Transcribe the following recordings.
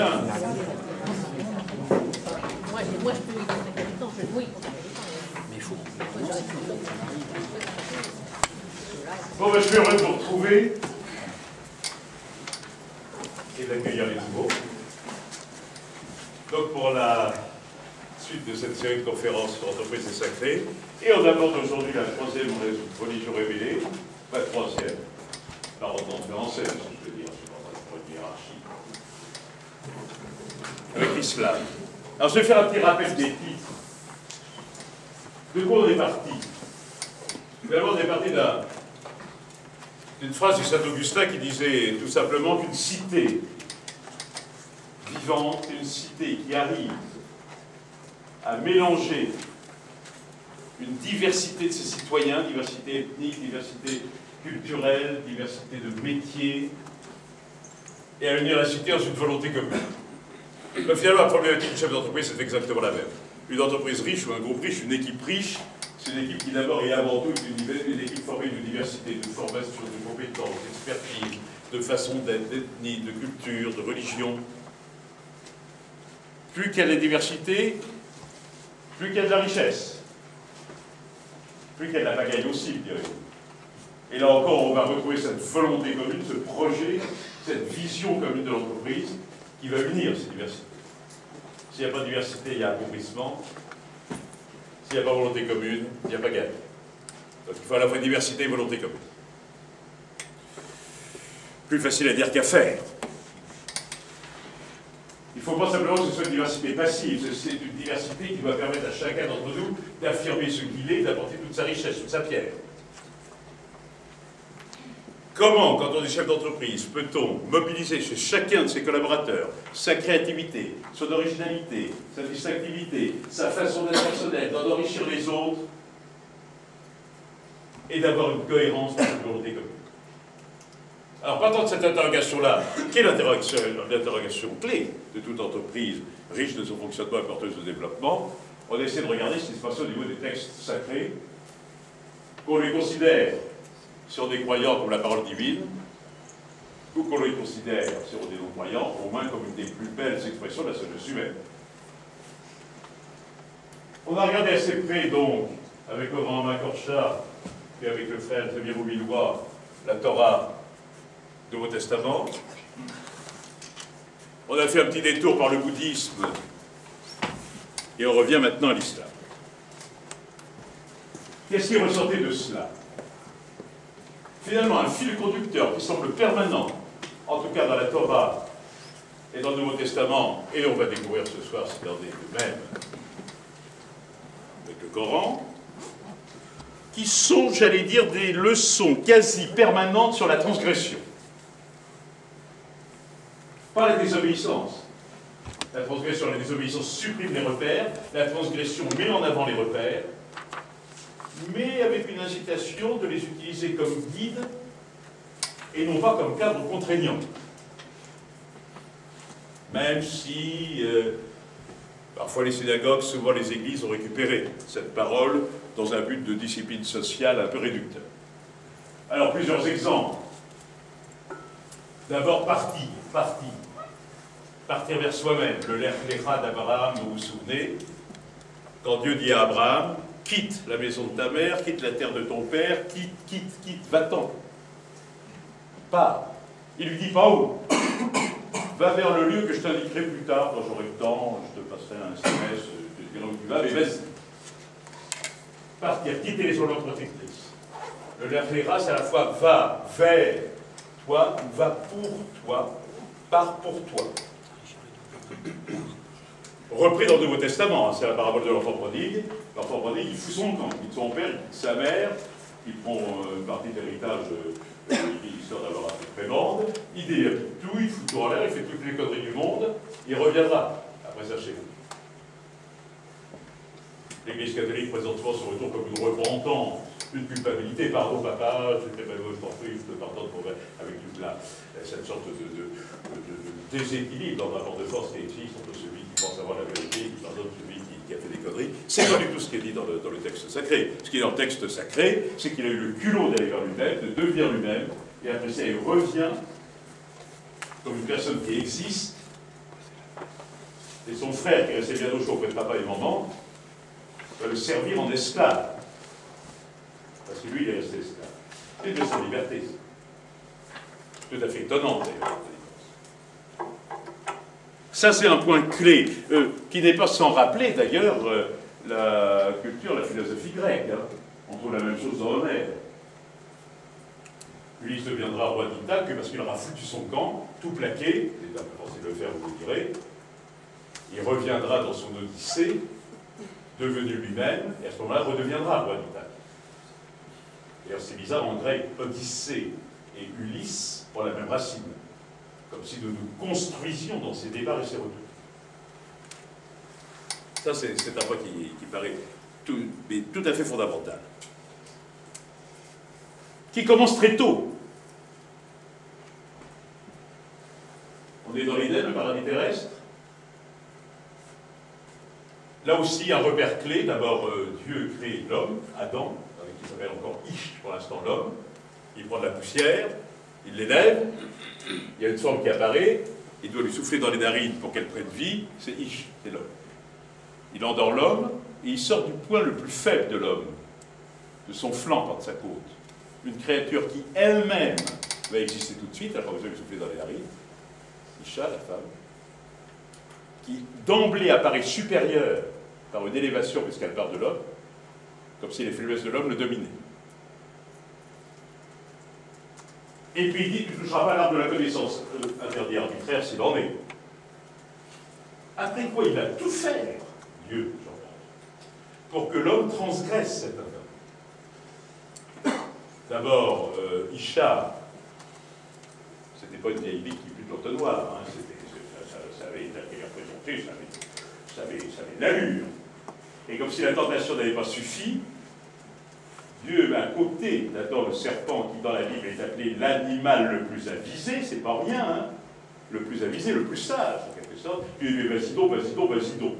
bien. Moi, je peux y contre les habitants, je oui contre les habitants. Mais il faut. Bon, ben, je suis heureux de vous retrouver et d'accueillir les nouveaux. Donc, pour la suite de cette série de conférences sur l'entreprise et sacré, et on aborde aujourd'hui la troisième religion révélée, pas troisième, la redondance en scène, si je veux dire, sur une hiérarchie, avec l'islam. Alors, je vais faire un petit rappel des titres. De quoi on est parti? D'abord, on est parti d'une phrase du Saint-Augustin qui disait tout simplement qu'une cité vivante, une cité qui arrive à mélanger une diversité de ses citoyens, diversité ethnique, diversité culturelle, diversité de métiers, et à unir la cité dans une volonté commune. Mais finalement, la problématique du chef d'entreprise, c'est exactement la même. Une entreprise riche ou un groupe riche, une équipe riche, c'est une équipe qui d'abord et avant tout est une équipe formée de diversité, de formation, de compétences, d'expertise, de façon d'être, d'ethnie, de culture, de religion. Plus qu'il y a de la diversité, plus qu'il y a de la richesse. Plus qu'il y a de la pagaille aussi, dirais-je. Et là encore, on va retrouver cette volonté commune, ce projet, cette vision commune de l'entreprise qui va unir ces diversités. S'il n'y a pas de diversité, il y a accomplissement. S'il n'y a pas volonté commune, il n'y a pas gagne. Donc il faut à la fois diversité et volonté commune. Plus facile à dire qu'à faire. Il ne faut pas simplement que ce soit une diversité passive, c'est une diversité qui doit permettre à chacun d'entre nous d'affirmer ce qu'il est, d'apporter toute sa richesse, toute sa pierre. Comment, quand on est chef d'entreprise, peut-on mobiliser chez chacun de ses collaborateurs sa créativité, son originalité, sa distinctivité, sa façon d'être personnelle, d'en enrichir les autres et d'avoir une cohérence dans cette volonté commune? Alors, partant de cette interrogation-là, qui est l'interrogation clé de toute entreprise riche de son fonctionnement et porteuse de développement, on essaie de regarder ce qui se passe au niveau des textes sacrés, qu'on les considère, si on est croyant, comme la parole divine, ou qu'on les considère, si on est non-croyant, au moins comme une des plus belles expressions de la sagesse humaine. On a regardé assez près, donc, avec Laurent Macorcha et avec le frère Xavier Roubillois, la Torah, Nouveau Testament. On a fait un petit détour par le bouddhisme, et on revient maintenant à l'islam. Qu'est-ce qui est ressorti de cela? Finalement, un fil conducteur qui semble permanent, en tout cas dans la Torah et dans le Nouveau Testament, et on va découvrir ce soir, c'est dans des mêmes, avec le Coran, qui sont, j'allais dire, des leçons quasi permanentes sur la transgression. Pas la désobéissance. La transgression, la désobéissance supprime les repères, la transgression met en avant les repères, mais avec une incitation de les utiliser comme guide et non pas comme cadre contraignant. Même si, parfois les synagogues, souvent les églises ont récupéré cette parole dans un but de discipline sociale un peu réducteur. Alors, plusieurs exemples. D'abord, partir vers soi-même. Le Lecha d'Abraham, vous vous souvenez, quand Dieu dit à Abraham, quitte la maison de ta mère, quitte la terre de ton père, quitte, va-t'en. Pars. Il lui dit pas où. Va vers le lieu que je t'indiquerai plus tard, quand j'aurai le temps, je te passerai un SMS, je te dirai où tu vas, mais vas-y. Partir, quitter les zones protectrices. Le Lecha, c'est à la fois va vers toi ou va pour toi, pars pour toi. Repris dans le Nouveau Testament, hein, c'est la parabole de l'enfant prodigue. L'enfant prodigue, il fout son camp, il quitte son père, il quitte sa mère, il prend une partie de l'héritage, histoire d'avoir un peu très grande, il délire tout, il fout tout en l'air, il fait toutes les conneries du monde, il reviendra après ça chez vous. L'Église catholique présente souvent son retour comme une repentance, une culpabilité, pardon papa, j'étais pas je te pardonne avec toute cette sorte de déséquilibre dans le rapport de force qui existe entre celui qui pense avoir la vérité et qui pardonne celui qui a fait des conneries. C'est pas du tout ce qui est dit dans le texte sacré. Ce qui est dans le texte sacré, c'est qu'il a eu le culot d'aller vers lui-même, de devenir lui-même, et après ça il revient comme une personne qui existe Et son frère, qui restait bien au chaud auprès de papa et maman, va le servir en esclave. Parce que lui, il est resté esclave. C'est de sa liberté. Tout à fait étonnant, d'ailleurs. Ça, c'est un point clé, qui n'est pas sans rappeler, d'ailleurs, la culture, la philosophie grecque. Hein. On trouve la même chose dans Homère. Ulysse deviendra roi d'Ithaque parce qu'il aura foutu son camp, tout plaqué, c'est un peu forcé de le faire, vous le direz. Il reviendra dans son Odyssée, devenu lui-même, et à ce moment-là redeviendra roi d'Ithaque. D'ailleurs, c'est bizarre, en grec, Odyssée et Ulysse ont la même racine. Comme si nous nous construisions dans ces départs et ces retours. Ça, c'est un point qui paraît tout à fait fondamental. Qui commence très tôt. On est dans l'Éden, le paradis terrestre. Là aussi, un repère clé. D'abord, Dieu crée l'homme, Adam, qui s'appelle encore Ish pour l'instant l'homme. Il prend de la poussière, il l'élève, il y a une forme qui apparaît, il doit lui souffler dans les narines pour qu'elle prenne vie, c'est Ish, c'est l'homme. Il endort l'homme, et il sort du point le plus faible de l'homme, de son flanc, par de sa côte. Une créature qui elle-même va exister tout de suite, elle n'a pas besoin de lui souffler dans les narines, Isha, la femme, qui d'emblée apparaît supérieure par une élévation puisqu'elle part de l'homme, comme si les faiblesses de l'homme le dominaient. Et puis il dit, tu ne toucheras pas à l'arbre de la connaissance. Interdit arbitraire, s'il en est. Après quoi, il va tout faire, Dieu, j'entends, pour que l'homme transgresse cet interdit. D'abord, Isha, c'était pas une vieille bite qui pue de l'entonnoir, hein, ça avait été représenté, ça avait de l'allure. Et comme si la tentation n'avait pas suffi, Dieu, à côté d'Adam le serpent, qui dans la Bible est appelé l'animal le plus avisé, c'est pas rien, hein, le plus avisé, le plus sage, en quelque sorte, Dieu lui dit vas-y donc, vas-y donc, vas-y donc.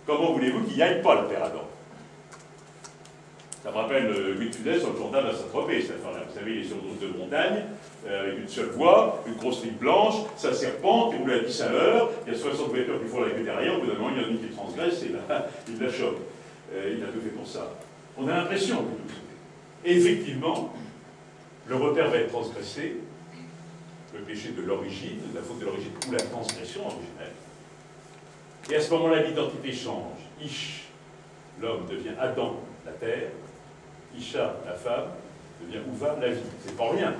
Comment voulez-vous qu'il n'y aille pas, le père Adam? Ça me rappelle Louis de Funès sur le journal à Saint-Tropez, cette affaire-là. Vous savez, il est sur une route de montagne, avec une seule voie, une grosse ligne blanche, ça serpente, il roule à 10 à l'heure, il y a 60 voitures qui font la queue derrière, au bout d'un moment, il y en a une qui transgresse, et là, il la chope. Il a tout fait pour ça. On a l'impression que tout se fait. Et effectivement, le repère va être transgressé, le péché de l'origine, la faute de l'origine, ou la transgression originelle. Et à ce moment-là, l'identité change. Ish, l'homme, devient Adam, la terre. Isha, la femme, devient Uva, la vie. C'est pas rien.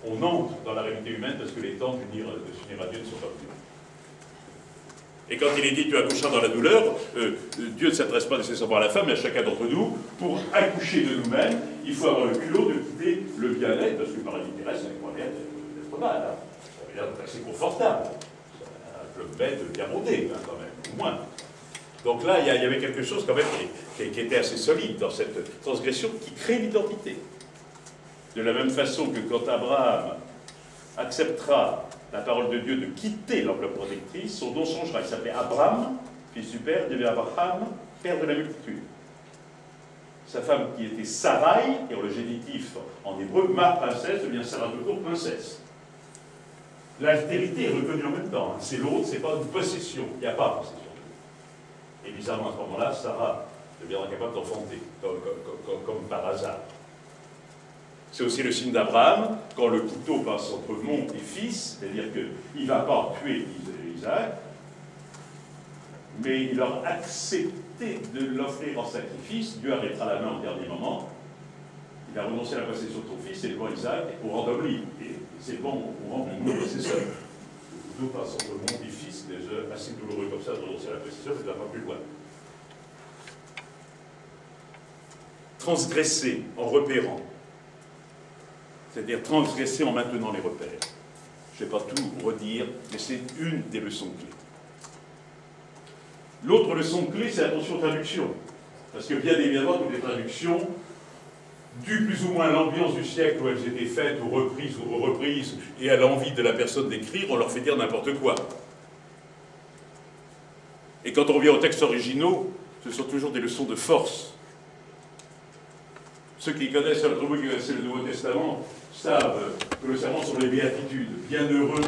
On entre dans la réalité humaine parce que les temps de s'unir à Dieu ne sont pas venus. Et quand il est dit tu accoucheras dans la douleur, Dieu ne s'adresse pas nécessairement à la femme, mais à chacun d'entre nous. Pour accoucher de nous-mêmes, il faut avoir le culot de quitter le bien-être, parce que le paradis terrestre, ça n'est pas bien d'être mal. Hein. Ça veut dire d'être assez confortable. Un club bête bien rodé, hein, quand même, au moins. Donc là, il y avait quelque chose quand même qui était assez solide dans cette transgression qui crée l'identité. De la même façon que quand Abraham acceptera la parole de Dieu de quitter l'enveloppe protectrice, son nom changera. Il s'appelait Abraham, fils du père, devient Abraham, père de la multitude. Sa femme qui était Sarai, et le génitif en hébreu, ma princesse, devient Sarah de Tour, princesse. L'altérité est reconnue en même temps. Hein. C'est l'autre, c'est pas une possession. Il n'y a pas de possession. Et bizarrement, à ce moment-là, Sarah deviendra capable d'enfanter, comme par hasard. C'est aussi le signe d'Abraham, quand le couteau passe entre mon et fils, c'est-à-dire qu'il ne va pas tuer Isaac, mais il a accepté de l'offrir en sacrifice. Dieu arrêtera la main au dernier moment. Il a renoncé à la possession de son fils, et le bon Isaac, au rang d'homme libre. Et c'est bon au rang de nouveau possesseur. Le couteau passe entre mon et fils, déjà assez douloureux comme ça, de renoncer à la possession, ça ne va pas plus loin. Transgresser en repérant. C'est-à-dire transgresser en maintenant les repères. Je ne vais pas tout redire, mais c'est une des leçons clés. L'autre leçon clé, c'est l'attention aux traductions. Parce que bien évidemment, toutes les traductions, dû plus ou moins à l'ambiance du siècle où elles étaient faites, ou reprises, et à l'envie de la personne d'écrire, on leur fait dire n'importe quoi. Et quand on revient aux textes originaux, ce sont toujours des leçons de force. Ceux qui connaissent le Nouveau Testament savent que le serment sur les béatitudes, bienheureux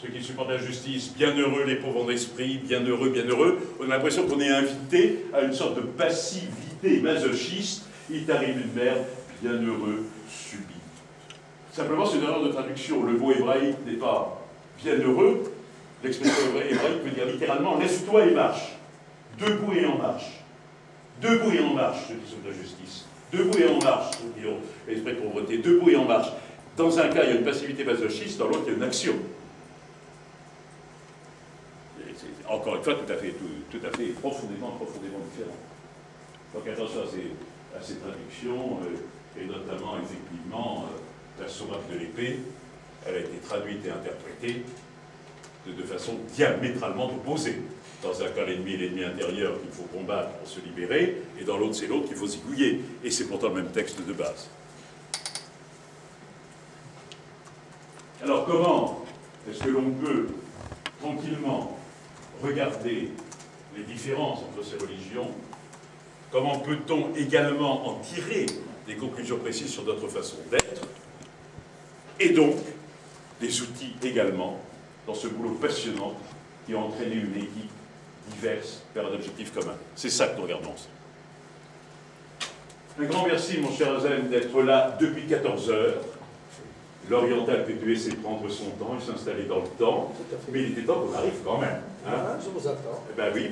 ceux qui supportent la justice, bienheureux les pauvres d'esprit, bienheureux, bienheureux. On a l'impression qu'on est invité à une sorte de passivité masochiste. Il t'arrive une merde, bienheureux, subis. Simplement, c'est une erreur de traduction. Le mot hébraïque n'est pas bienheureux. L'expression hébraïque veut dire littéralement lève-toi et marche. Debout et en marche. Debout et en marche, ceux qui sont de la justice. Debout et en marche, ceux qui ont l'esprit de pauvreté. Debout et en marche. Dans un cas, il y a une passivité masochiste, dans l'autre, il y a une action. Encore une fois, tout à fait profondément différent. Donc attention à ces traductions, et notamment, effectivement, la sourate de l'épée, elle a été traduite et interprétée de façon diamétralement opposée. Dans un cas, l'ennemi est l'ennemi intérieur qu'il faut combattre pour se libérer, et dans l'autre, c'est l'autre qu'il faut zigouiller. Et c'est pourtant le même texte de base. Alors comment est-ce que l'on peut tranquillement regarder les différences entre ces religions? Comment peut-on également en tirer des conclusions précises sur notre façon d'être? Et donc, des outils également dans ce boulot passionnant qui a entraîné une équipe diverse vers un objectif commun. C'est ça que nous regardons. Un grand merci, mon cher Zen, d'être là depuis 14 heures. L'oriental PQE sait prendre son temps et s'installer dans le temps, mais il était temps qu'on arrive quand même. Hein. Ah, je vous attends. Ben oui,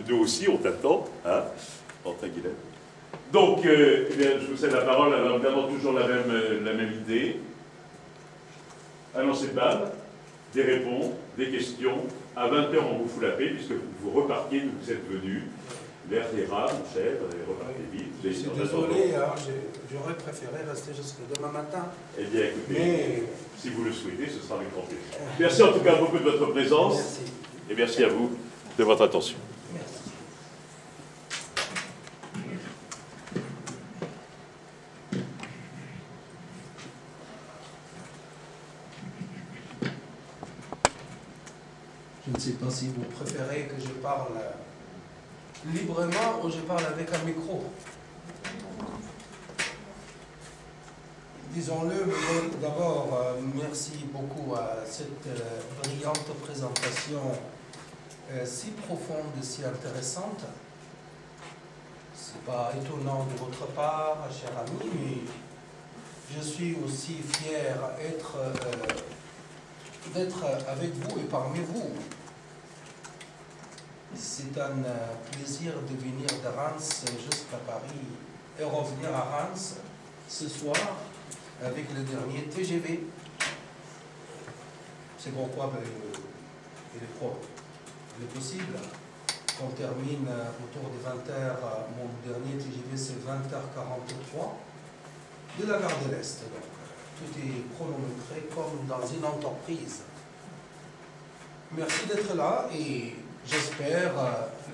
nous aussi on t'attend. Hein. Donc, eh bien, je vous cède la parole, alors évidemment toujours la même idée. Un lancer de balle, des réponses, des questions. À 20h, on vous fout la paix, puisque vous repartiez d'où vous êtes venus. L'air des rats, mon cher, repartez vite. Je suis désolé, hein, j'aurais préféré rester jusqu'à demain matin. Eh bien, écoutez, si vous le souhaitez, ce sera avec grand plaisir. Merci en tout cas beaucoup de votre présence. Merci. Et merci à vous de votre attention. Merci. Je ne sais pas si vous préférez que je parle librement ou je parle avec un micro. Disons-le, mais d'abord, merci beaucoup à cette brillante présentation si profonde et si intéressante. C'est pas étonnant de votre part, cher ami, mais je suis aussi fier d'être avec vous et parmi vous. C'est un plaisir de venir de Reims jusqu'à Paris et revenir à Reims ce soir avec le dernier TGV. C'est pourquoi il est possible qu'on termine autour des 20h. Mon dernier TGV c'est 20h43 de la gare de l'Est. Donc, tout est chronométré comme dans une entreprise. Merci d'être là et j'espère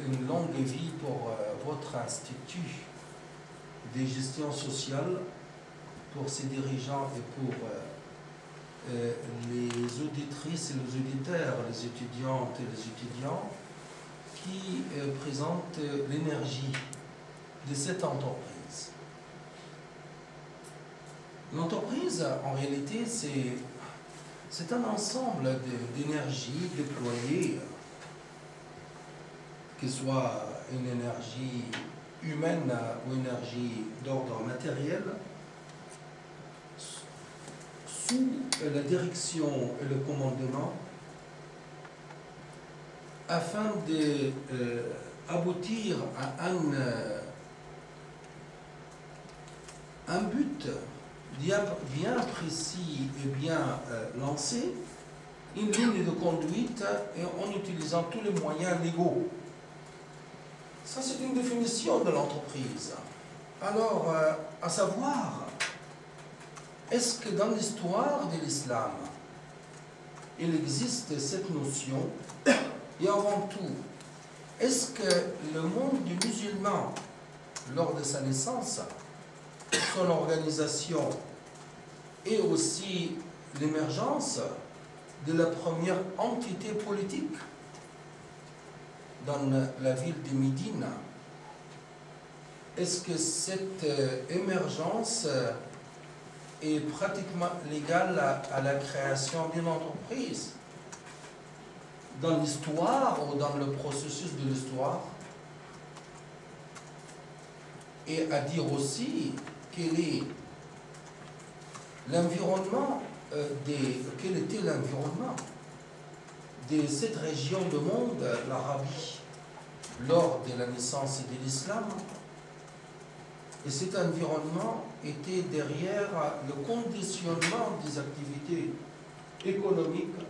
une longue vie pour votre institut de gestion sociale, pour ses dirigeants et pour les auditrices et les auditeurs, les étudiantes et les étudiants qui présentent l'énergie de cette entreprise. L'entreprise, en réalité, c'est un ensemble d'énergie déployée, que ce soit une énergie humaine ou une énergie d'ordre matériel, sous la direction et le commandement, afin d'aboutir à un but bien précis et bien lancé, une ligne de conduite et en utilisant tous les moyens légaux. Ça, c'est une définition de l'entreprise. Alors, à savoir, est-ce que dans l'histoire de l'islam, il existe cette notion? Et avant tout, est-ce que le monde du musulman, lors de sa naissance, son organisation et aussi l'émergence de la première entité politique dans la ville de Médine, est-ce que cette émergence est pratiquement légale à la création d'une entreprise? dans l'histoire ou dans le processus de l'histoire, et à dire aussi quel est l'environnement quel était l'environnement de cette région du monde, l'Arabie, lors de la naissance de l'islam. Et cet environnement était derrière le conditionnement des activités économiques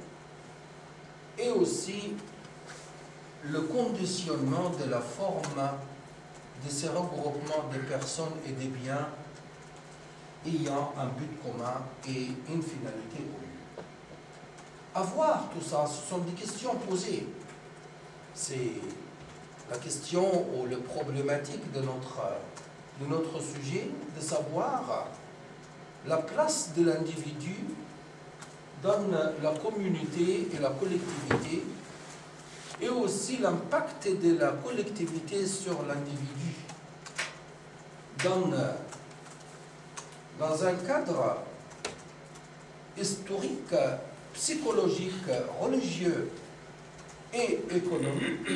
et aussi le conditionnement de la forme de ces regroupements de personnes et des biens ayant un but commun et une finalité commune. À voir tout ça, ce sont des questions posées. C'est la question ou la problématique de notre sujet, de savoir la place de l'individu dans la communauté et la collectivité, et aussi l'impact de la collectivité sur l'individu dans un cadre historique, psychologique, religieux et économique,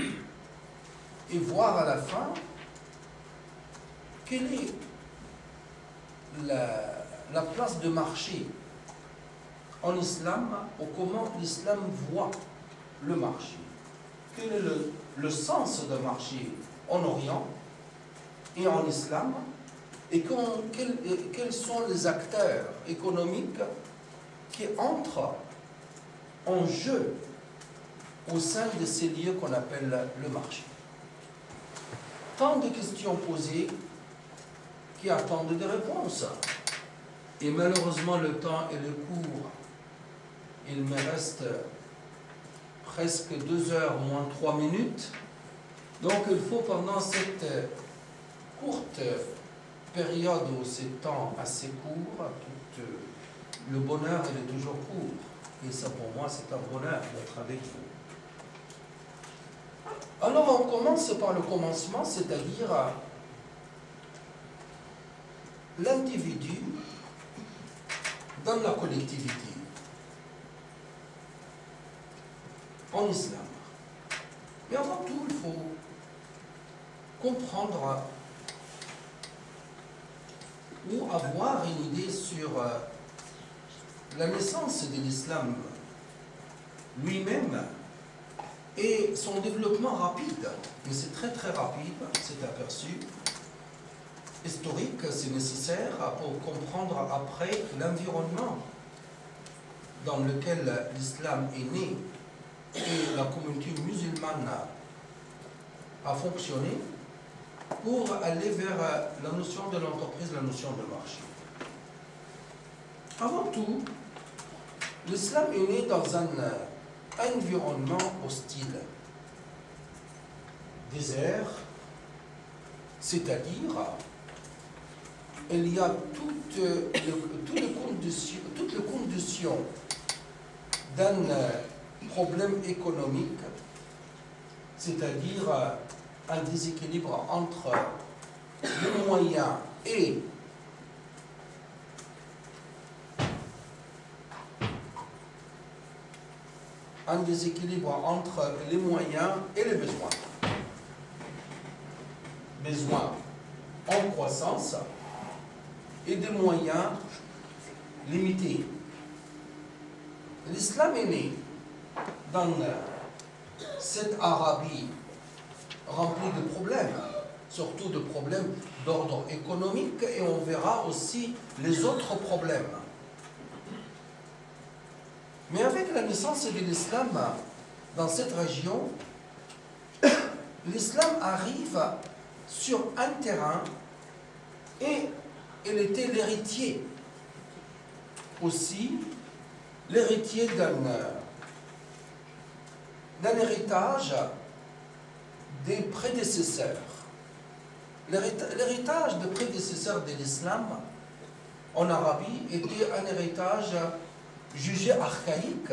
et voir à la fin quelle est la place de marché en islam, ou comment l'islam voit le marché. Quel est le sens de marché en Orient et en islam, et quels sont les acteurs économiques qui entrent en jeu au sein de ces lieux qu'on appelle le marché. Tant de questions posées qui attendent des réponses. Et malheureusement, le temps est court. Il me reste presque 2 heures moins 3 minutes. Donc il faut pendant cette courte période ou ces temps assez courts, le bonheur il est toujours court. Et ça pour moi c'est un bonheur d'être avec vous. Alors on commence par le commencement, c'est-à-dire l'individu dans la collectivité en islam. Mais avant tout, il faut comprendre ou avoir une idée sur la naissance de l'islam lui-même et son développement rapide. Mais c'est très très rapide, c'est aperçu. Historique, c'est nécessaire pour comprendre après l'environnement dans lequel l'islam est né et la communauté musulmane a fonctionné pour aller vers la notion de l'entreprise, la notion de marché. Avant tout, l'islam est né dans un environnement hostile, désert, c'est-à-dire il y a toutes les conditions d'un problème économique, c'est-à-dire un déséquilibre entre les moyens et les besoins. Besoins en croissance et des moyens limités. L'islam est né dans cette Arabie remplie de problèmes, surtout de problèmes d'ordre économique, et on verra aussi les autres problèmes. Mais avec la naissance de l'islam dans cette région, l'islam arrive sur un terrain et il était l'héritier aussi, l'héritier d'un héritage des prédécesseurs. L'héritage des prédécesseurs de l'islam en Arabie était un héritage jugé archaïque,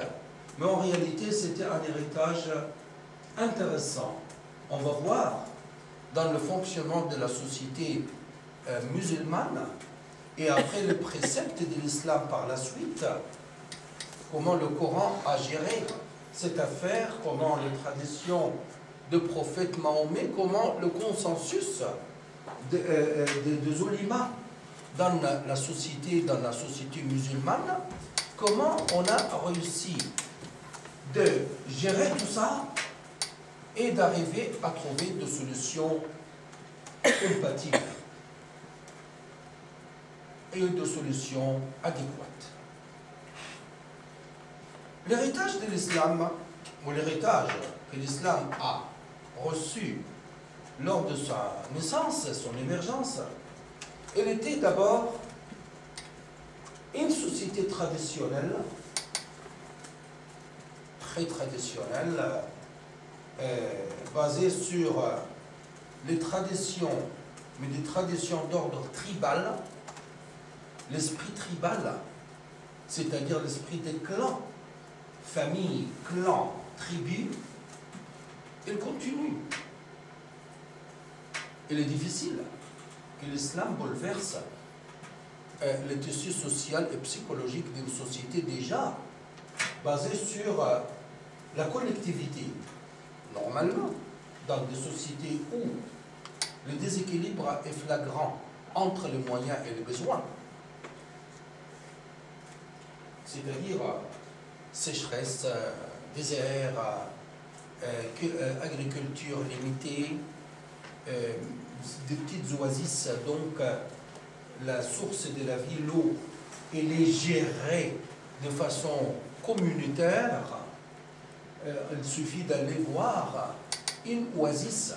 mais en réalité c'était un héritage intéressant. On va voir dans le fonctionnement de la société musulmane et après le précepte de l'islam par la suite, comment le Coran a géré cette affaire, comment les traditions de prophète Mahomet, comment le consensus des oulémas dans la société musulmane, comment on a réussi de gérer tout ça et d'arriver à trouver des solutions compatibles et de solutions adéquates. L'héritage de l'islam, ou l'héritage que l'islam a reçu lors de sa naissance, son émergence, elle était d'abord une société traditionnelle, très traditionnelle, basée sur les traditions, mais des traditions d'ordre tribal, l'esprit tribal, c'est-à-dire l'esprit des clans, famille, clan, tribu, elle continue. Il est difficile que l'islam bouleverse le tissu social et psychologique d'une société déjà basée sur la collectivité. Normalement, dans des sociétés où le déséquilibre est flagrant entre les moyens et les besoins, c'est-à-dire sécheresse, désert, agriculture limitée, des petites oasis, donc la source de la vie, l'eau, elle est gérée de façon communautaire. Il suffit d'aller voir une oasis,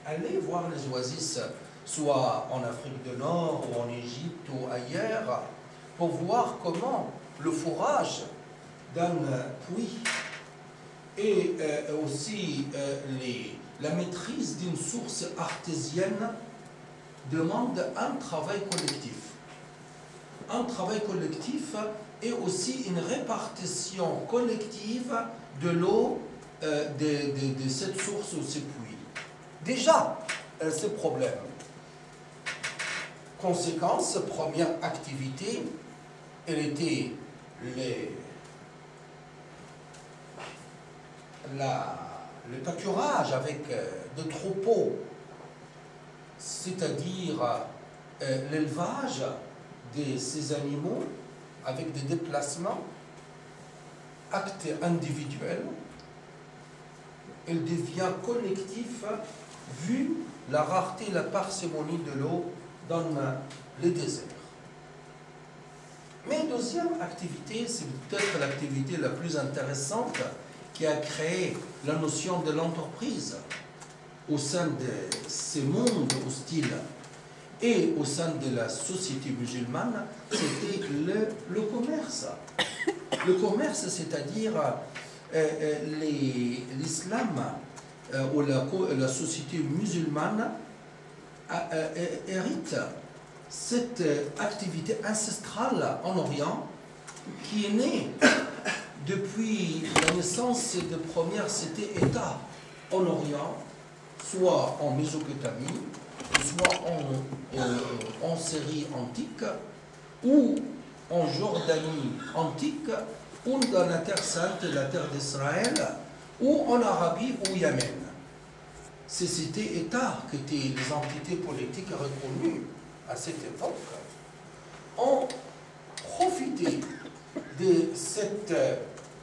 aller voir les oasis, soit en Afrique du Nord ou en Égypte ou ailleurs, pour voir comment le forage d'un puits et aussi la maîtrise d'une source artésienne demande un travail collectif. Un travail collectif et aussi une répartition collective de l'eau de cette source ou ces puits. Déjà, ce problème. Conséquence, première activité, elle était le pâturage avec de troupeaux, c'est-à-dire l'élevage de ces animaux avec des déplacements, acte individuel, il devient collectif vu la rareté et la parcimonie de l'eau dans les déserts. Mais deuxième activité, c'est peut-être l'activité la plus intéressante qui a créé la notion de l'entreprise au sein de ces mondes hostiles et au sein de la société musulmane, c'était le commerce. Le commerce, c'est-à-dire l'islam ou la société musulmane hérite cette activité ancestrale en Orient qui est née depuis la naissance de premières cités-États en Orient, soit en Mésopotamie, soit en Syrie antique, ou en Jordanie antique, ou dans la Terre Sainte, la Terre d'Israël, ou en Arabie ou Yémen. Ces cités-États, qui étaient les entités politiques reconnues à cette époque, ont profité de cette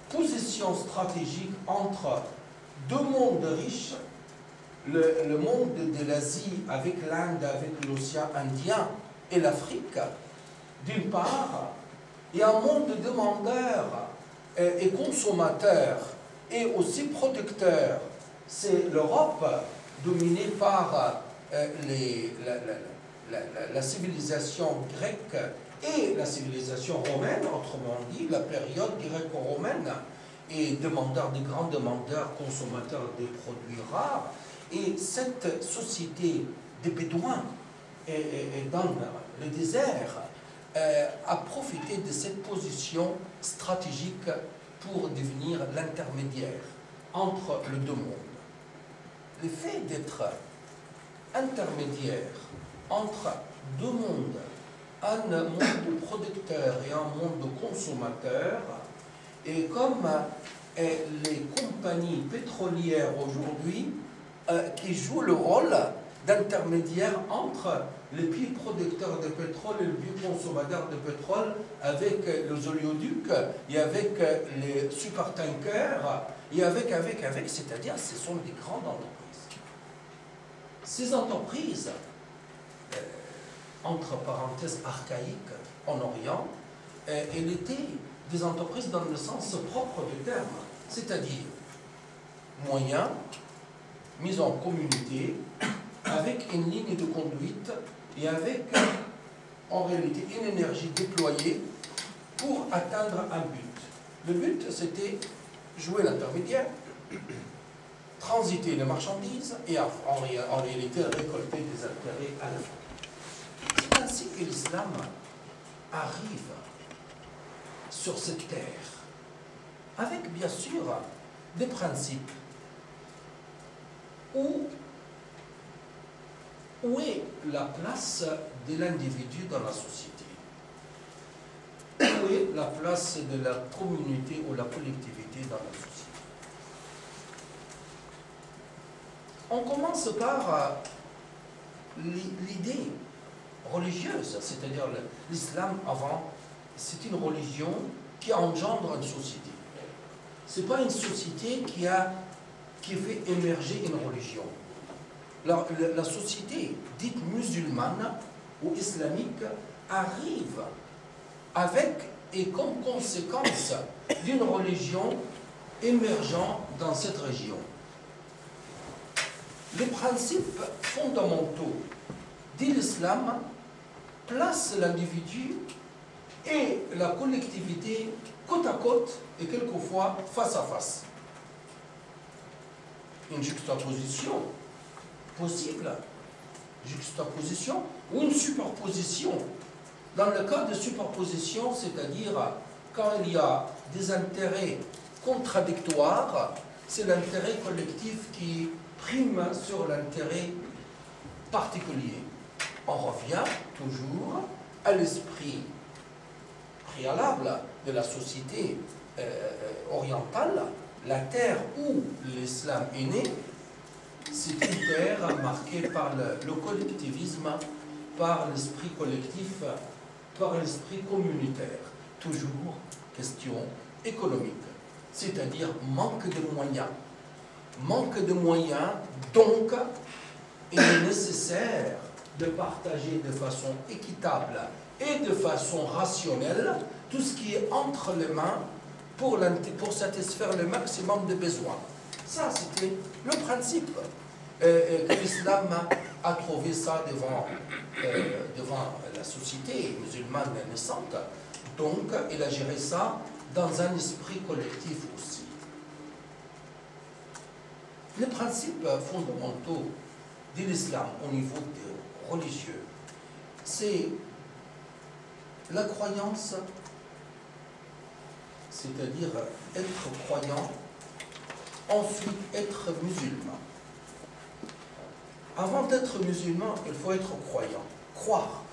position stratégique entre deux mondes riches, le monde de l'Asie avec l'Inde, avec l'océan Indien et l'Afrique, d'une part, et un monde demandeur et consommateur et aussi producteur. C'est l'Europe dominée par la civilisation grecque et la civilisation romaine, autrement dit, la période gréco-romaine, et demandeurs, des grands demandeurs, consommateurs des produits rares. Et cette société des Bédouins dans le désert a profité de cette position stratégique pour devenir l'intermédiaire entre les deux mondes. Le fait d'être intermédiaire entre deux mondes, un monde producteur et un monde consommateur, est comme les compagnies pétrolières aujourd'hui qui jouent le rôle d'intermédiaire entre les pays producteurs de pétrole et les pays consommateurs de pétrole avec les oléoducs et avec les supertankers et avec, c'est-à-dire ce sont des grandes entreprises. Ces entreprises, entre parenthèses archaïques en Orient, elles étaient des entreprises dans le sens propre du terme, c'est-à-dire moyens mis en communauté avec une ligne de conduite et avec en réalité une énergie déployée pour atteindre un but. Le but, c'était jouer l'intermédiaire, transiter les marchandises et en réalité récolter des intérêts à la fin. C'est ainsi que l'islam arrive sur cette terre, avec bien sûr des principes. Où est la place de l'individu dans la société? Où est la place de la communauté ou la collectivité dans la société? On commence par l'idée religieuse, c'est-à-dire l'islam avant, c'est une religion qui engendre une société. Ce n'est pas une société qui fait émerger une religion. La société dite musulmane ou islamique arrive avec et comme conséquence d'une religion émergeant dans cette région. Les principes fondamentaux de l'islam placent l'individu et la collectivité côte à côte et quelquefois face à face. Une juxtaposition possible, juxtaposition ou une superposition. Dans le cas de superposition, c'est-à-dire quand il y a des intérêts contradictoires, c'est l'intérêt collectif qui prime sur l'intérêt particulier. On revient toujours à l'esprit préalable de la société orientale. La terre où l'islam est né, c'est une terre marquée par le collectivisme, par l'esprit collectif, par l'esprit communautaire. Toujours question économique, c'est-à-dire manque de moyens. Manque de moyens, donc il est nécessaire de partager de façon équitable et de façon rationnelle tout ce qui est entre les mains pour satisfaire le maximum de besoins. Ça, c'était le principe que l'islam a trouvé ça devant la société musulmane naissante. Donc, il a géré ça dans un esprit collectif aussi. Les principes fondamentaux de l'islam au niveau religieux, c'est la croyance, c'est-à-dire être croyant, ensuite être musulman. Avant d'être musulman, il faut être croyant, croire.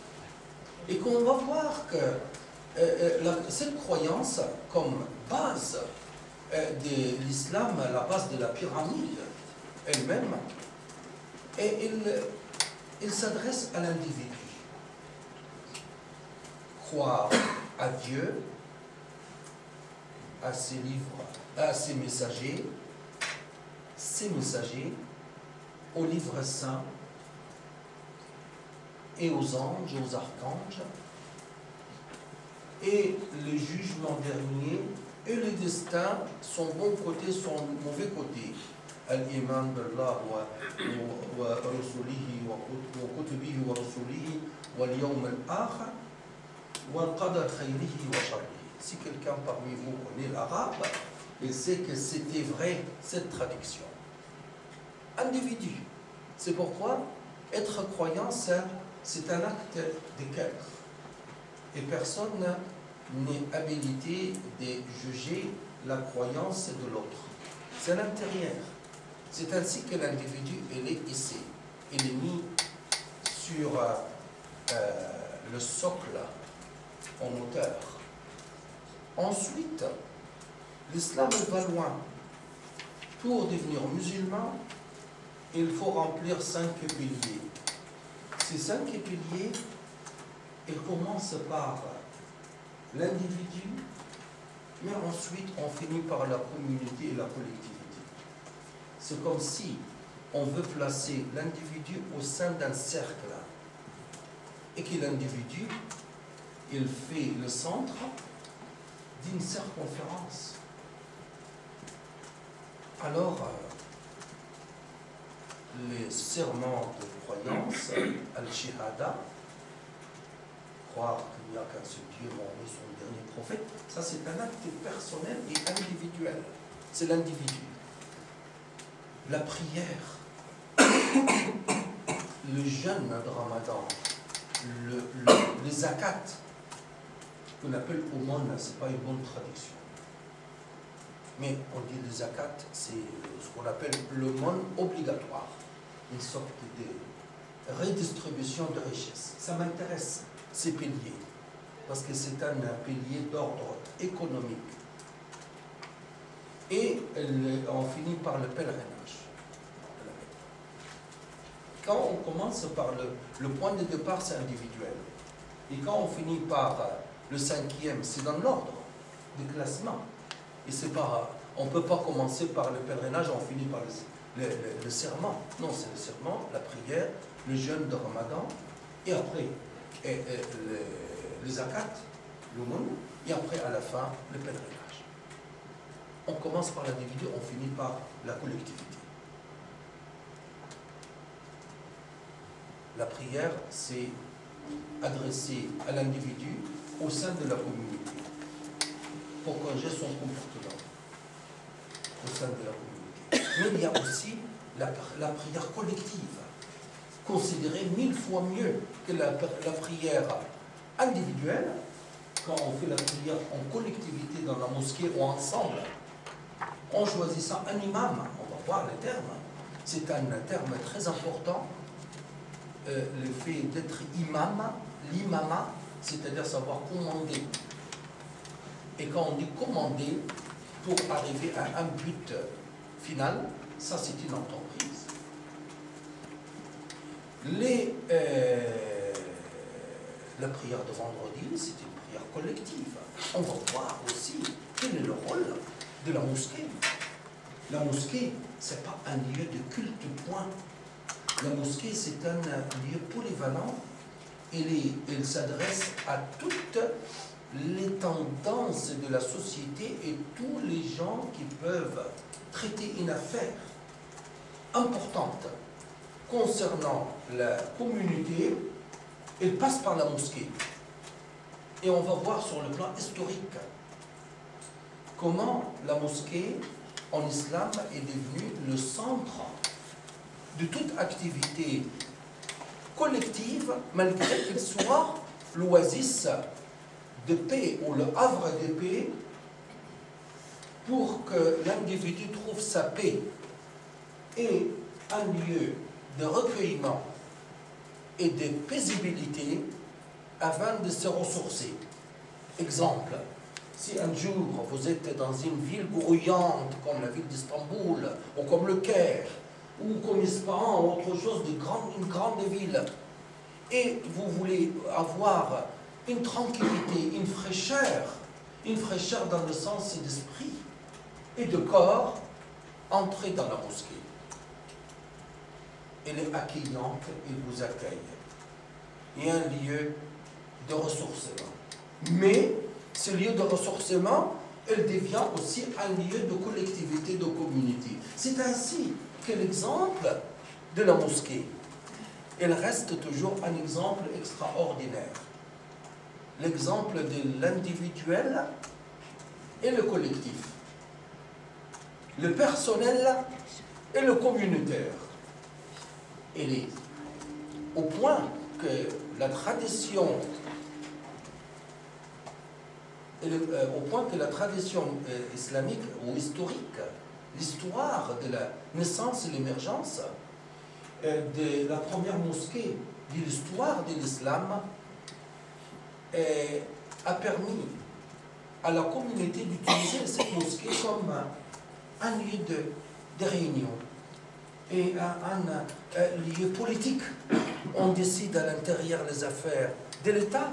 Et qu'on va voir que cette croyance, comme base de l'islam, la base de la pyramide elle-même, et il s'adresse à l'individu. Croire à Dieu, à ses livres, à ses messagers, aux livres saints et aux anges, aux archanges, et le jugement dernier et le destin, son bon côté, son mauvais côté. Al-Iman billah wa rasulihi wa kutubihi wa rasulihi wal yawm al-akhir wal qadar khayrihi wa sharrihi. Si quelqu'un parmi vous connaît l'arabe, il sait que c'était vrai cette traduction. Individu. C'est pourquoi être croyant, c'est un acte de cœur. Et personne n'est habilité de juger la croyance de l'autre. C'est l'intérieur. C'est ainsi que l'individu est ici. Il est mis sur le socle en hauteur. Ensuite, l'islam va loin. Pour devenir musulman, il faut remplir 5 piliers. Ces 5 piliers, ils commencent par l'individu, mais ensuite on finit par la communauté et la collectivité. C'est comme si on veut placer l'individu au sein d'un cercle et que l'individu, il fait le centre d'une circonférence. Alors, les serments de croyance, al-shihada, croire qu'il n'y a qu'un seul Dieu, Mohammed, son dernier prophète, ça c'est un acte personnel et individuel. C'est l'individu. La prière, le jeûne de Ramadan, les zakat, qu'on appelle aumône, ce n'est pas une bonne traduction. Mais on dit le zakat, c'est ce qu'on appelle l'aumône obligatoire, une sorte de redistribution de richesse. Ça m'intéresse, ces piliers, parce que c'est un pilier d'ordre économique. Et on finit par le pèlerinage. Quand on commence par le point de départ, c'est individuel. Et quand on finit par le 5e, c'est dans l'ordre du classement. Et c'est pas, on ne peut pas commencer par le pèlerinage, on finit par le serment. Non, c'est le serment, la prière, le jeûne de Ramadan, et après le zakat, l'aumône, et après à la fin le pèlerinage. On commence par l'individu, on finit par la collectivité. La prière, c'est adressé à l'individu au sein de la communauté pour corriger son comportement au sein de la communauté. Mais il y a aussi la prière collective, considérée 1000 fois mieux que la prière individuelle. Quand on fait la prière en collectivité dans la mosquée ou ensemble, en choisissant un imam, on va voir le terme, c'est un terme très important. Le fait d'être imam, l'imama, c'est-à-dire savoir commander. Et quand on dit commander, pour arriver à un but final, ça c'est une entreprise. La prière de vendredi, c'est une prière collective. On va voir aussi quel est le rôle de la mosquée. La mosquée, ce n'est pas un lieu de culte, point. La mosquée, c'est un lieu polyvalent. Elle s'adresse à toutes les tendances de la société et tous les gens qui peuvent traiter une affaire importante concernant la communauté. Elle passe par la mosquée. Et on va voir sur le plan historique comment la mosquée en islam est devenue le centre de toute activité collective, malgré qu'il soit l'oasis de paix ou le havre de paix, pour que l'individu trouve sa paix et un lieu de recueillement et de paisibilité afin de se ressourcer. Exemple, si un jour vous êtes dans une ville grouillante comme la ville d'Istanbul ou comme le Caire ou comme Ispahan ou autre chose, une grande ville, et vous voulez avoir une tranquillité, une fraîcheur dans le sens d'esprit et de corps, entrez dans la mosquée. Elle est accueillante, elle vous accueille. Et un lieu de ressourcement. Mais ce lieu de ressourcement, elle devient aussi un lieu de collectivité, de communauté. C'est ainsi que l'exemple de la mosquée, elle reste toujours un exemple extraordinaire. L'exemple de l'individuel et le collectif. Le personnel et le communautaire. Elle est au point que la tradition islamique ou historique, l'histoire de la naissance et l'émergence de la première mosquée de l'histoire de l'islam a permis à la communauté d'utiliser cette mosquée comme un lieu de réunion et un lieu politique. On décide à l'intérieur les affaires de l'État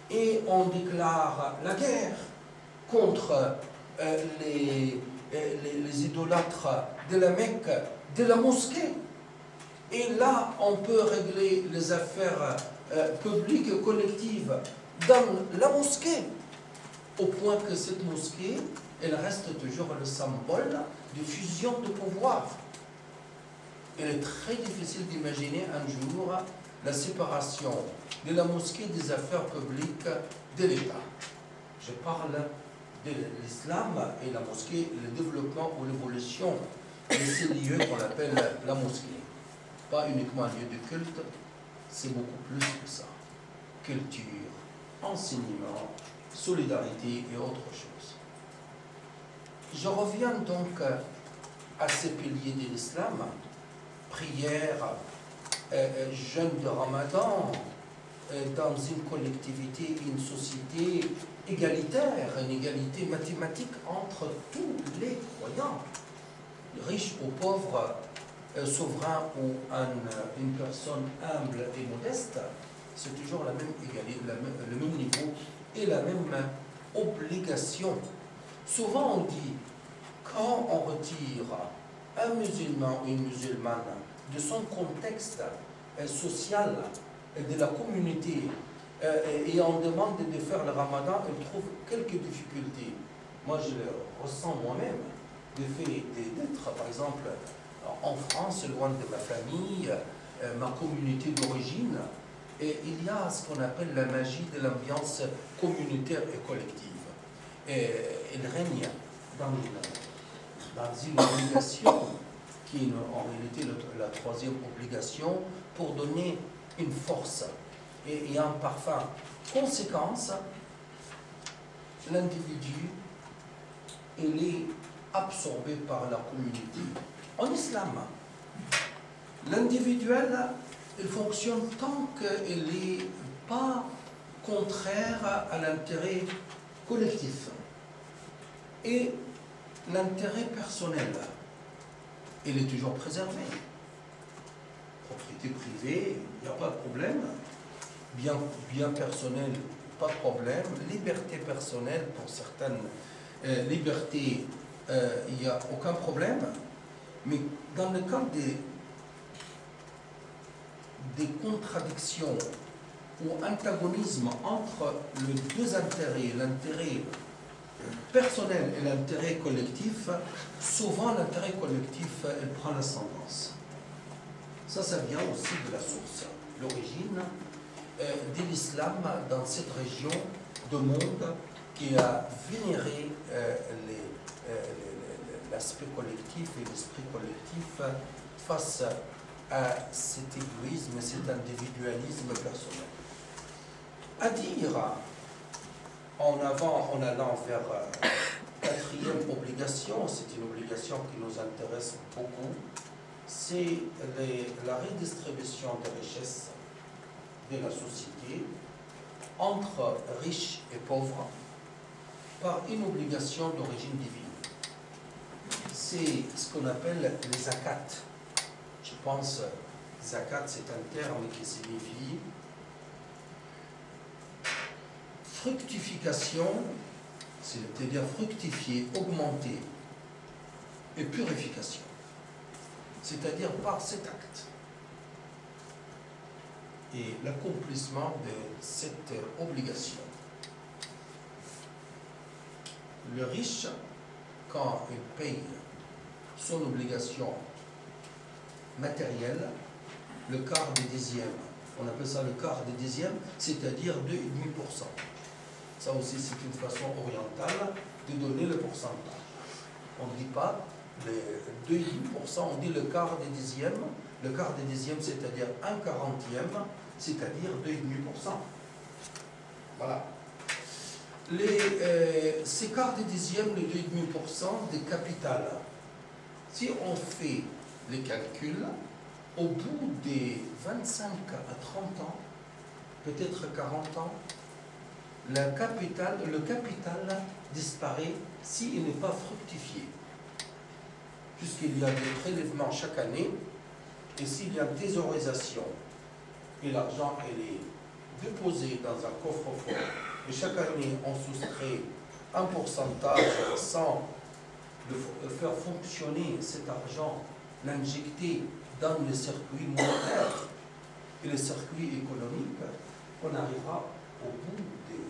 et on déclare la guerre contre les idolâtres de la Mecque, de la mosquée. Et là, on peut régler les affaires publiques et collectives dans la mosquée, au point que cette mosquée, elle reste toujours le symbole de fusion de pouvoir. Il est très difficile d'imaginer un jour la séparation de la mosquée des affaires publiques de l'État. Je parle de l'islam et la mosquée, le développement ou l'évolution de ces lieux qu'on appelle la mosquée. Pas uniquement un lieu de culte, c'est beaucoup plus que ça. Culture, enseignement, solidarité et autre chose. Je reviens donc à ces piliers de l'islam, prière, jeûne de Ramadan, dans une collectivité, une société égalitaire, une égalité mathématique entre tous les croyants, riches ou pauvres, souverain ou une personne humble et modeste, c'est toujours la même égalité, le même niveau et la même obligation. Souvent on dit, quand on retire un musulman ou une musulmane de son contexte social, de la communauté, et on demande de faire le ramadan, on trouve quelques difficultés. Moi je le ressens moi-même, le fait d'être par exemple en France, loin de ma famille, ma communauté d'origine, et il y a ce qu'on appelle la magie de l'ambiance communautaire et collective. Et il règne dans une obligation qui est en réalité la troisième obligation pour donner une force et un parfum. Conséquence, l'individu, il est absorbé par la communauté. En islam, l'individuel, il fonctionne tant qu'il n'est pas contraire à l'intérêt collectif. Et l'intérêt personnel, il est toujours préservé. Propriété privée, il n'y a pas de problème. Bien personnel, pas de problème. Liberté personnelle, pour certaines libertés, il n'y a aucun problème. Mais dans le cas des contradictions ou antagonismes entre les deux intérêts, l'intérêt personnel et l'intérêt collectif, souvent l'intérêt collectif il prend l'ascendance. Ça vient aussi de la source, l'origine de l'islam dans cette région du monde qui a vénéré l'aspect collectif et l'esprit collectif face à cet égoïsme, cet individualisme personnel. À dire, en allant vers quatrième obligation, c'est une obligation qui nous intéresse beaucoup, c'est la redistribution des richesses de la société entre riches et pauvres par une obligation d'origine divine. C'est ce qu'on appelle les zakats. Je pense, zakat, c'est un terme qui signifie fructification, c'est-à-dire fructifier, augmenter, et purification, c'est-à-dire par cet acte. Et l'accomplissement de cette obligation. Le riche, quand il paye son obligation matérielle, le quart des dixièmes, on appelle ça le quart des dixièmes, c'est-à-dire 2,5%. Ça aussi, c'est une façon orientale de donner le pourcentage. On ne dit pas les 2,5%, on dit le quart des dixièmes. Le quart des dixièmes, c'est-à-dire 1/40e, c'est-à-dire 2,5%. Voilà. Ces quarts des dixièmes, les 2,5% des capitales, si on fait les calculs, au bout des 25 à 30 ans, peut-être 40 ans, le capital disparaît s'il n'est pas fructifié. Puisqu'il y a des prélèvements chaque année, et s'il y a une thésaurisation, et l'argent est déposé dans un coffre-fort, et chaque année on soustrait un pourcentage sans faire fonctionner cet argent, l'injecter dans les circuits monétaires et les circuits économiques, on arrivera au bout des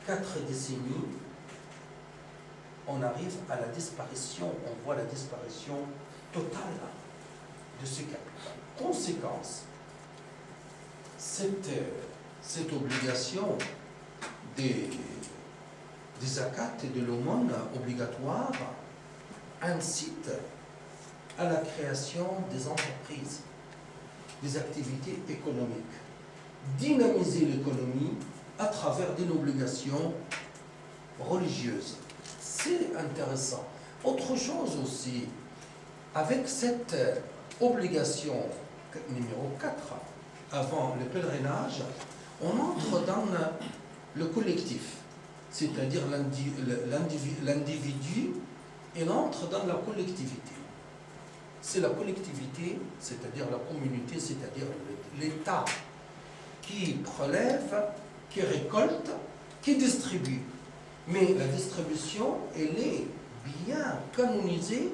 4 décennies, on arrive à la disparition, on voit la disparition totale de ce capital. Conséquence, cette obligation des zakats et de l'aumône obligatoire incite à la création des entreprises, des activités économiques, dynamiser l'économie à travers des obligations religieuses. C'est intéressant. Autre chose aussi, avec cette obligation numéro 4, avant le pèlerinage, on entre dans le collectif, c'est-à-dire l'individu, il entre dans la collectivité. C'est la collectivité, c'est-à-dire la communauté, c'est-à-dire l'État, qui prélève, qui récolte, qui distribue. Mais la distribution, elle est bien canonisée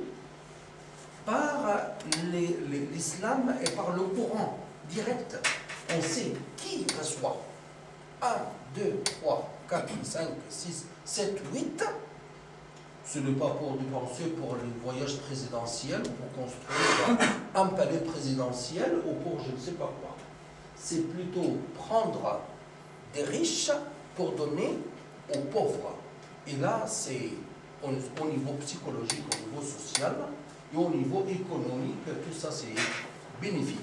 par l'islam et par le Coran direct. On sait qui reçoit. 1, 2, 3, 4, 5, 6, 7, 8. Ce n'est pas pour dépenser pour les voyages présidentiels, pour construire un palais présidentiel ou pour je ne sais pas quoi. C'est plutôt prendre des riches pour donner aux pauvres. Et là, c'est au niveau psychologique, au niveau social et au niveau économique, tout ça c'est bénéfique.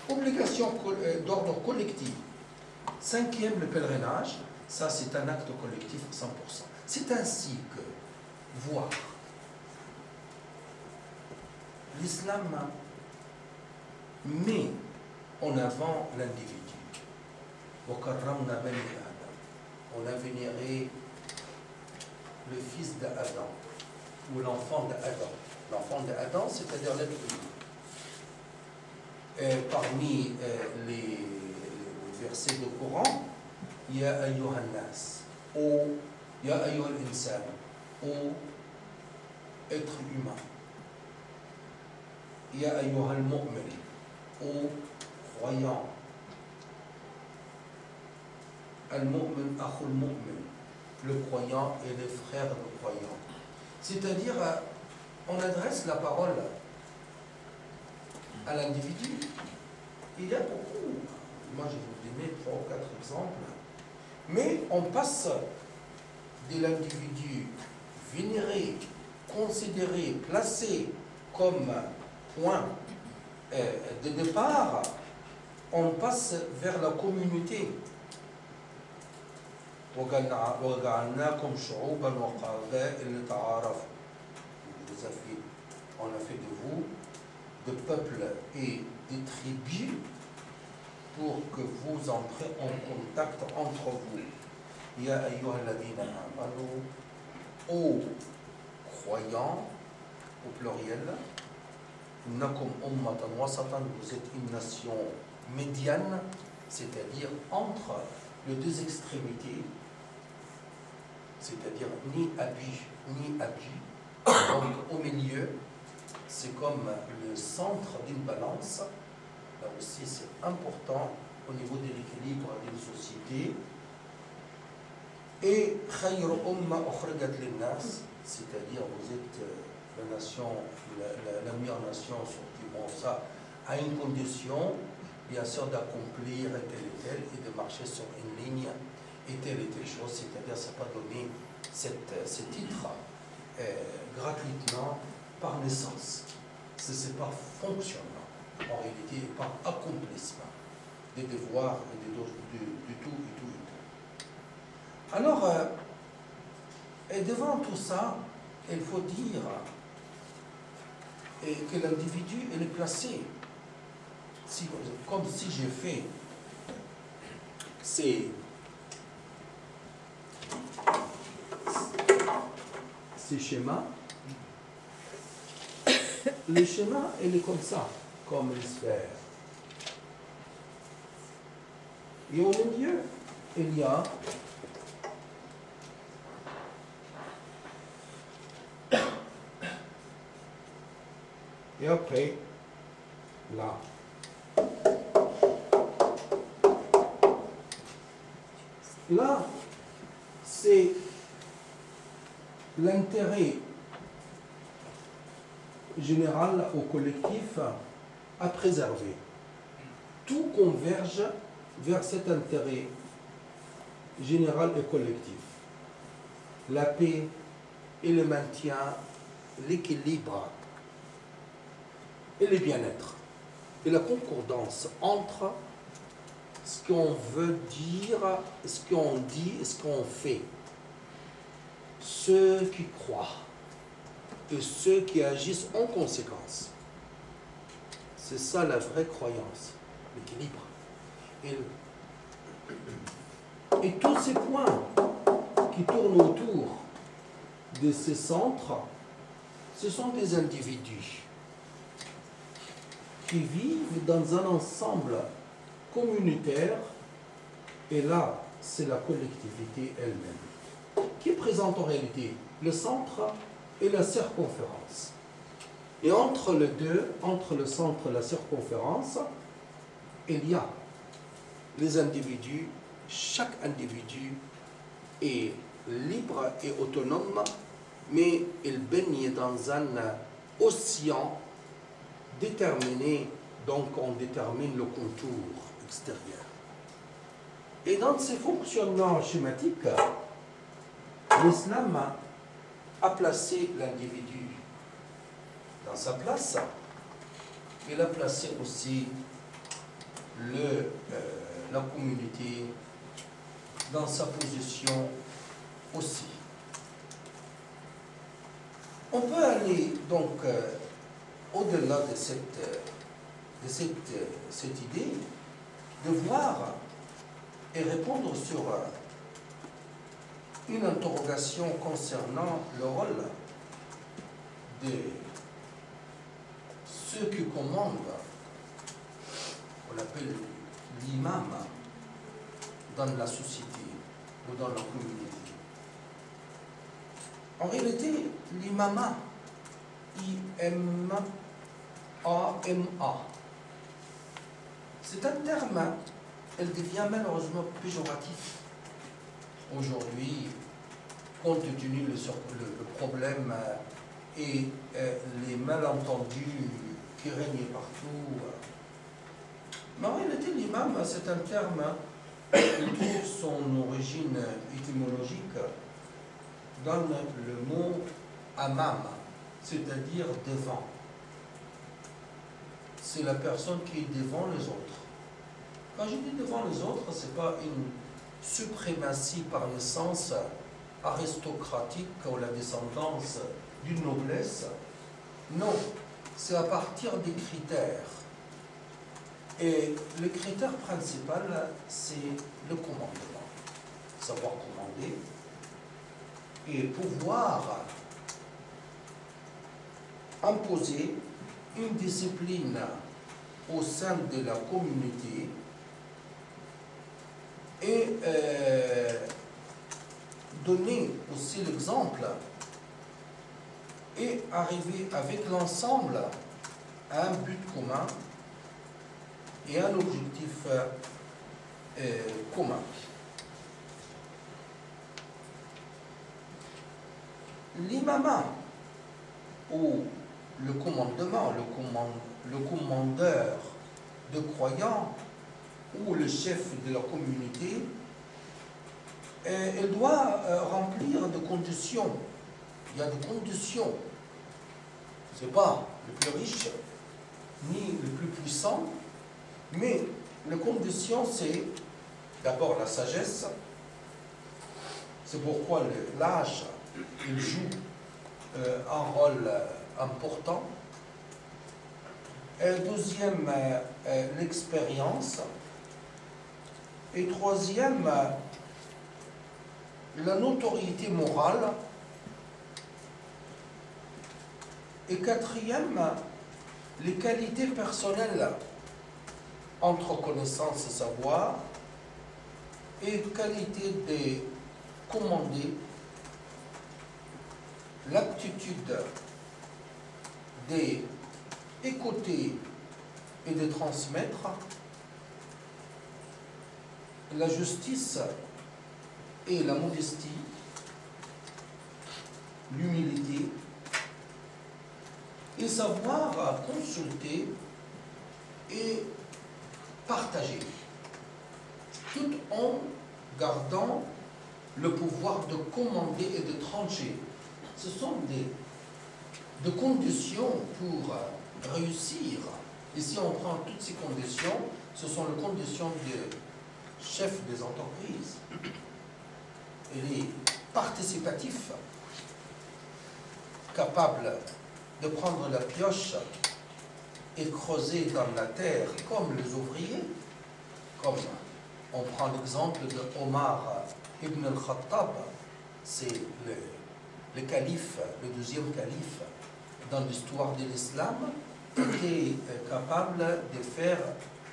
Obligation d'ordre collectif. 5e, le pèlerinage, ça c'est un acte collectif 100%. C'est ainsi que voir l'islam met en avant l'individu. On a vénéré le fils d'Adam, ou l'enfant d'Adam. L'enfant d'Adam, c'est-à-dire l'être humain. Parmi les versets du Coran, Ya ayyuhan nas, ou Ya ayyuhal insan, ou être humain. Ya ayyuhal mu'min, ou croyant. Al-mu'min akhul mu'min, le croyant et les frères du croyant. C'est-à-dire, on adresse la parole à l'individu. Il y a beaucoup, moi je vais vous donner 3 ou 4 exemples, mais on passe de l'individu vénéré, considéré, placé comme point de départ, on passe vers la communauté. وَجَعَلْنَاكُمْ شُعُوبًا وَقَبَائِلَ لِتَعَارَفُوا. On a fait de vous des peuples et des tribus pour que vous entrez en contact entre vous. Ya ayyuhalladhina amanu, ô croyants, au pluriel, innakum ummatan wasatan, vous êtes une nation médiane, c'est-à-dire entre les deux extrémités, c'est-à-dire ni abus ni abus. Donc au milieu, c'est comme le centre d'une balance. Là aussi, c'est important au niveau de l'équilibre d'une société. Et khayr umma ukhrijat linnas, c'est-à-dire vous êtes la nation, la meilleure nation sur du bon, ça à une condition, bien sûr, d'accomplir telle et telle et de marcher sur une ligne et telle chose, c'est-à-dire ça pas donner ce titre gratuitement par naissance. C'est par fonctionnement, en réalité, par accomplissement des devoirs et du tout. Alors, et devant tout ça, il faut dire que l'individu est placé. Comme si j'ai fait ces ces schémas. Le schéma, il est comme ça, comme une sphère. Et au milieu, il y a et après, là. Là, c'est l'intérêt général au collectif à préserver. Tout converge vers cet intérêt général et collectif. La paix et le maintien, l'équilibre et le bien-être. Et la concordance entre ce qu'on veut dire, ce qu'on dit et ce qu'on fait. Ceux qui croient et ceux qui agissent en conséquence. C'est ça la vraie croyance, l'équilibre. Et tous ces points qui tournent autour de ces centres, ce sont des individus qui vivent dans un ensemble communautaire, et là, c'est la collectivité elle-même, qui présente en réalité le centre et la circonférence. Et entre les deux, entre le centre et la circonférence, il y a les individus. Chaque individu est libre et autonome, mais il baigne dans un océan déterminé, donc on détermine le contour extérieur. Et dans ces fonctionnements schématiques, l'islam a placé l'individu dans sa place. Il a placé aussi la communauté dans sa position aussi. On peut aller donc au-delà de cette idée, de voir et répondre sur une interrogation concernant le rôle de ceux qui commandent, on l'appelle l'imam, dans la société ou dans la communauté. En réalité, l'imama, I-M-A-M-A, c'est un terme, elle devient malheureusement péjoratif aujourd'hui, compte tenu le problème et les malentendus qui règnent partout. Mais en réalité, l'imam, c'est un terme qui trouve son origine étymologique dans le mot amam, c'est-à-dire devant. C'est la personne qui est devant les autres. Quand je dis devant les autres, ce n'est pas une suprématie par l'essence aristocratique ou la descendance d'une noblesse. Non, c'est à partir des critères. Et le critère principal, c'est le commandement. Savoir commander et pouvoir imposer une discipline au sein de la communauté et donner aussi l'exemple et arriver avec l'ensemble à un but commun et un objectif commun. L'imama ou le commandement, le commandeur de croyants ou le chef de la communauté, il doit remplir des conditions. Il y a des conditions. Ce n'est pas le plus riche ni le plus puissant, mais les conditions, c'est d'abord la sagesse. C'est pourquoi l'âge, il joue un rôle important. Deuxième, l'expérience. Et troisième, la notoriété morale Et quatrième, les qualités personnelles entre connaissance et savoir, et qualité de commander, l'aptitude d'écouter et de transmettre, la justice et la modestie, l'humilité, et savoir consulter et partager, tout en gardant le pouvoir de commander et de trancher. Ce sont des conditions pour réussir. Et si on prend toutes ces conditions, ce sont les conditions des chefs des entreprises. Il est participatif, capable de prendre la pioche et creuser dans la terre comme les ouvriers, comme on prend l'exemple de Omar ibn al-Khattab, c'est le calife, le deuxième calife dans l'histoire de l'islam, qui était capable de faire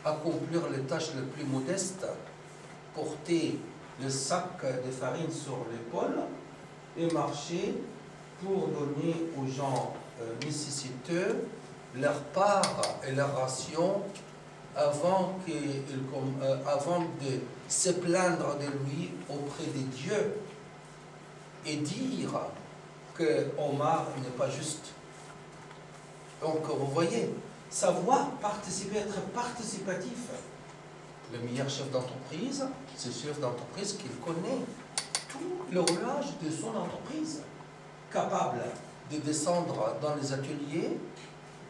accomplir les tâches les plus modestes, porter le sac de farine sur l'épaule et marcher pour donner aux gens nécessiteux leur part et leur ration avant de se plaindre de lui auprès de Dieu et dire que Omar n'est pas juste. Donc vous voyez, savoir participer, être participatif. Le meilleur chef d'entreprise, c'est le chef d'entreprise qui connaît tout le roulage de son entreprise, capable de descendre dans les ateliers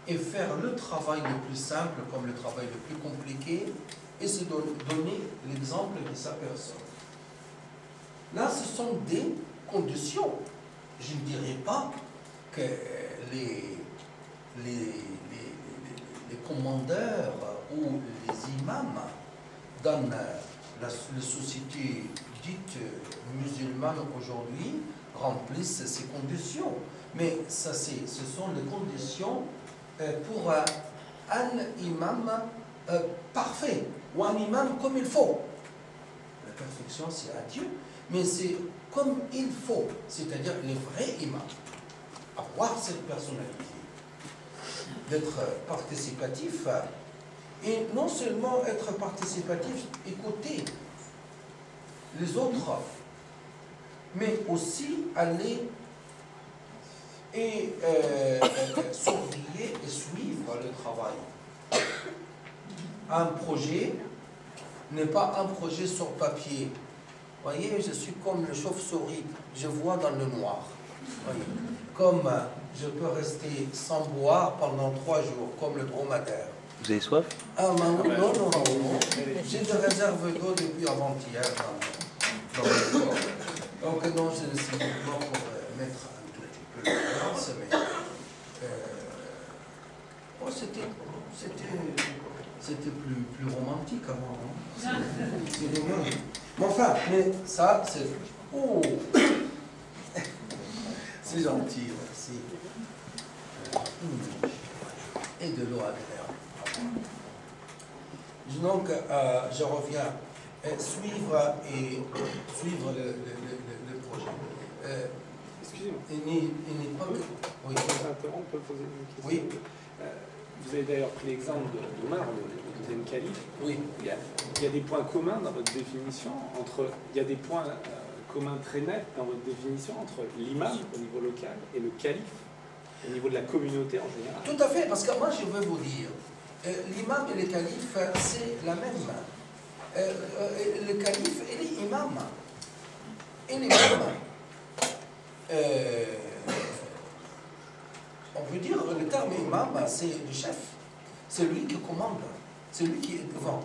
et faire le travail le plus simple comme le travail le plus compliqué et se donner l'exemple de sa personne. Là, ce sont des conditions. Je ne dirais pas que les commandeurs ou les imams dans la société dite musulmane aujourd'hui remplissent ces conditions. Mais ça, ce sont les conditions pour un imam parfait, ou un imam comme il faut. La perfection, c'est à Dieu, mais c'est comme il faut, c'est-à-dire les vrais imams. Avoir cette personnalité, d'être participatif, et non seulement être participatif, écouter les autres, mais aussi aller et surveiller et suivre le travail. Un projet n'est pas un projet sur papier. Vous voyez, je suis comme le chauve-souris, je vois dans le noir. Voyez. Comme je peux rester sans boire pendant 3 jours, comme le dromadaire. Vous avez soif? Ah, non. J'ai de réserve d'eau depuis avant-hier dans le corps. Donc non, je ne suis pas pour mettre un tout petit peu de balance, mais c'était plus romantique avant. Hein? C'est dommage. Mais enfin, mais ça, c'est... Oh, c'est gentil, merci. Et de l'eau agréable. Donc, je reviens. Suivre le projet. Excusez-moi. Il n'est pas que... Oui. On peut poser une question. Oui. Vous avez d'ailleurs pris l'exemple d'Omar, le deuxième calife. Oui. Il y a des points communs dans votre définition il y a des points communs très nets dans votre définition entre l'imam au niveau local et le calife au niveau de la communauté en général. Tout à fait, parce que moi je veux vous dire, l'imam et le calife, c'est la même. Le calife et l'imam. Et l'imam, on peut dire le terme imam, c'est le chef. C'est lui qui commande, c'est lui qui est devant.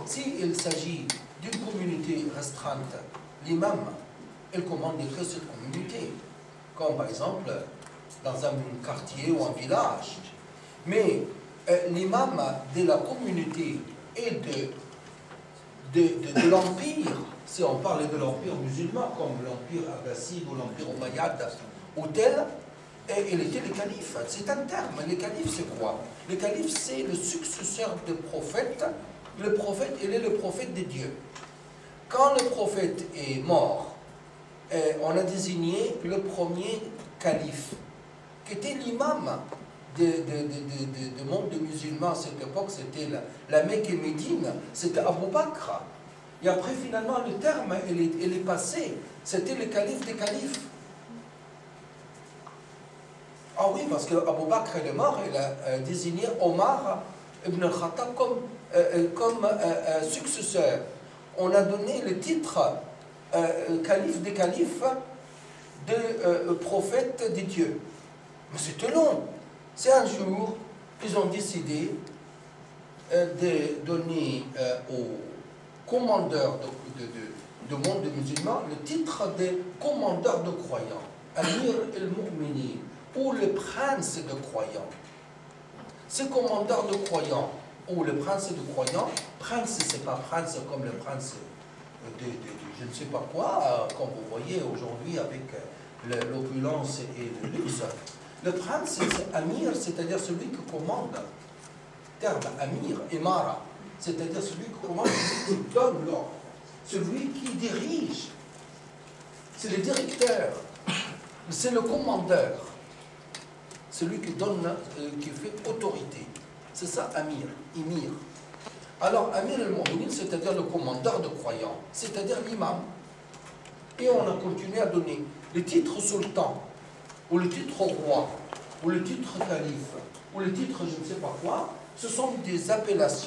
S'il s'agit d'une communauté restreinte, l'imam, il commande que cette communauté, comme par exemple dans un quartier ou un village. Mais l'imam de la communauté et de l'empire, si on parle de l'empire musulman, comme l'empire abbasside ou l'empire omeyyade, ou tel, Et il était le calife. C'est un terme. Le calife, c'est quoi? Le calife, c'est le successeur du prophète. Le prophète, il est le prophète de Dieu. Quand le prophète est mort, on a désigné le premier calife, qui était l'imam du monde musulman à cette époque. C'était la Mecque et Médine, c'était Abu Bakr. Et après, finalement, le terme, il est passé. C'était le calife des califes. Ah oui, parce que Abu Bakr est mort, il a désigné Omar ibn al-Khattab comme successeur. On a donné le titre calife des califes de prophète de Dieu. Mais c'était long. C'est un jour, ils ont décidé de donner au commandeur du monde musulman le titre de commandeur de croyants, Amir al-Mu'minin, ou le prince de croyants. Ce commandeur de croyants, ou le prince de croyants, prince, c'est pas prince comme le prince de je ne sais pas quoi, comme vous voyez aujourd'hui avec l'opulence et le luxe. Le prince, c'est Amir, c'est-à-dire celui qui commande. Terme Amir, Emara, c'est-à-dire celui qui commande, celui qui donne l'ordre, celui qui dirige. C'est le directeur, c'est le commandeur, celui qui donne, qui fait autorité. C'est ça Amir, Émir. Alors Amir al-Mu'minin, c'est-à-dire le commandeur de croyants, c'est-à-dire l'imam. Et on a continué à donner le titre sultan, ou le titre roi, ou le titre calife, ou le titre je ne sais pas quoi. Ce sont des appellations